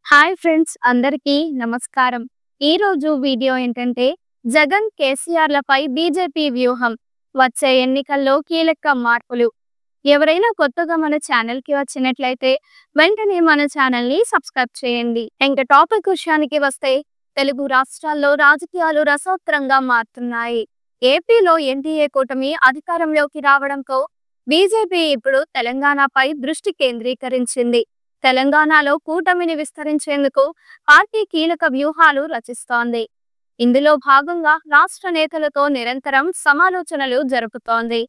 Hi friends, అందరికీ నమస్కారం. ఈ రోజు వీడియో ఏంటంటే జగన్ కేసీఆర్లపై బీజేపీ వ్యూహం, వచ్చే ఎన్నికల్లో కీలక మార్పులు. ఎవరైనా కొత్తగా మన ఛానల్ కి వచ్చినట్లయితే వెంటనే మన ఛానల్ ని సబ్స్క్రైబ్ చేయండి. ఇంకా టాపిక్ విషయానికి వస్తే, తెలుగు రాష్ట్రాల్లో రాజకీయాలు రసవత్తరంగా మారుతున్నాయి. ఏపీలో ఎన్డీఏ కూటమి అధికారంలోకి రావడంతో బీజేపీ ఇప్పుడు తెలంగాణపై దృష్టి కేంద్రీకరించింది. తెలంగాణలో కూటమిని విస్తరించేందుకు పార్టీ కీలక వ్యూహాలు రచిస్తోంది. ఇందులో భాగంగా రాష్ట్ర నేతలతో నిరంతరం సమాలోచనలు జరుపుతోంది.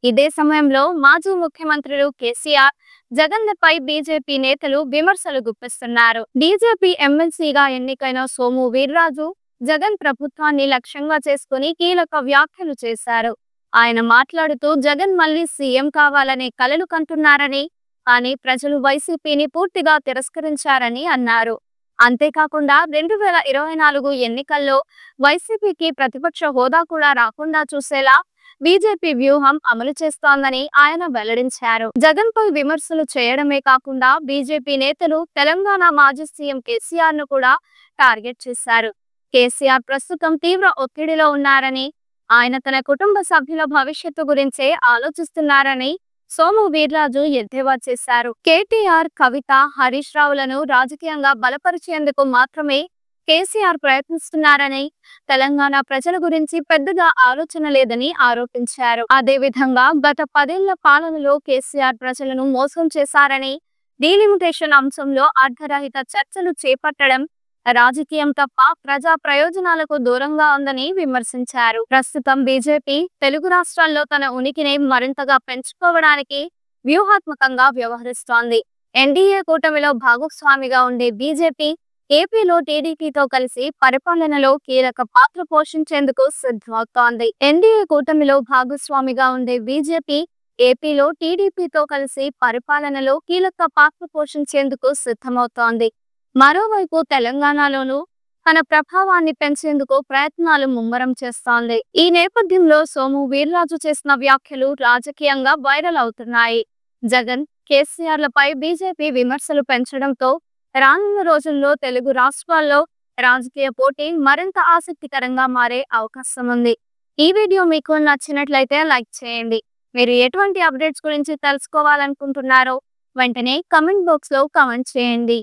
ఇదే సమయంలో మాజీ ముఖ్యమంత్రులు కేసీఆర్, జగన్లపై బీజేపీ నేతలు విమర్శలు గుప్పిస్తున్నారు. బీజేపీ ఎమ్మెల్సీగా ఎన్నికైన సోము వీర్రాజు జగన్ ప్రభుత్వాన్ని లక్ష్యంగా చేసుకుని కీలక వ్యాఖ్యలు చేశారు. ఆయన మాట్లాడుతూ జగన్ మళ్లీ సీఎం కావాలనే కలలు కంటున్నారని, కానీ ప్రజలు వైసీపీని పూర్తిగా తిరస్కరించారని అన్నారు. అంతేకాకుండా 2024 ఎన్నికల్లో వైసీపీకి ప్రతిపక్ష హోదా కూడా రాకుండా చూసేలా బీజేపీ వ్యూహం అమలు చేస్తోందని ఆయన వెల్లడించారు. జగన్ పై విమర్శలు చేయడమే కాకుండా బీజేపీ నేతలు తెలంగాణ మాజీ సీఎం కేసీఆర్ ను కూడా టార్గెట్ చేశారు. కేసీఆర్ ప్రస్తుతం తీవ్ర ఒత్తిడిలో ఉన్నారని, ఆయన తన కుటుంబ సభ్యుల భవిష్యత్తు గురించే ఆలోచిస్తున్నారని సోము వీర్రాజు ఎద్దేవా చేశారు. కేటీఆర్, కవిత, హరీష్ రావులను రాజకీయంగా బలపరిచేందుకు మాత్రమే కేసీఆర్ ప్రయత్నిస్తున్నారని, తెలంగాణ ప్రజల గురించి పెద్దగా ఆలోచన లేదని ఆరోపించారు. అదేవిధంగా గత 10 ఏళ్ల పాలనలో కేసీఆర్ ప్రజలను మోసం చేశారని, డీలిమిటేషన్ అంశంలో అర్ధరహిత చర్చలు చేపట్టడం రాజకీయం తప్ప ప్రజా ప్రయోజనాలకు దూరంగా ఉందని విమర్శించారు. ప్రస్తుతం బీజేపీ తెలుగు రాష్ట్రాల్లో తన ఉనికిని మరింతగా పెంచుకోవడానికి వ్యూహాత్మకంగా వ్యవహరిస్తోంది. ఎన్డీఏ కూటమిలో భాగస్వామిగా ఉండే బీజేపీ ఏపీలో టీడీపీతో కలిసి పరిపాలనలో కీలక పాత్ర పోషించేందుకు సిద్ధమవుతోంది. ఎన్డీఏ కూటమిలో భాగస్వామిగా ఉండే బీజేపీ ఏపీలో టీడీపీతో కలిసి పరిపాలనలో కీలక పాత్ర పోషించేందుకు సిద్ధమవుతోంది. మరోవైపు తెలంగాణలోనూ తన ప్రభావాన్ని పెంచేందుకు ప్రయత్నాలు ముమ్మరం చేస్తోంది. ఈ నేపథ్యంలో సోము వీర్రాజు చేసిన వ్యాఖ్యలు రాజకీయంగా వైరల్ అవుతున్నాయి. జగన్, కేసీఆర్లపై బీజేపీ విమర్శలు పెంచడంతో రానున్న రోజుల్లో తెలుగు రాష్ట్రాల్లో రాజకీయ పోటీ మరింత ఆసక్తికరంగా మారే అవకాశం ఉంది. ఈ వీడియో మీకు నచ్చినట్లయితే లైక్ చేయండి. మీరు ఎటువంటి అప్డేట్స్ గురించి తెలుసుకోవాలనుకుంటున్నారో వెంటనే కమెంట్ బాక్స్ లో కామెంట్ చేయండి.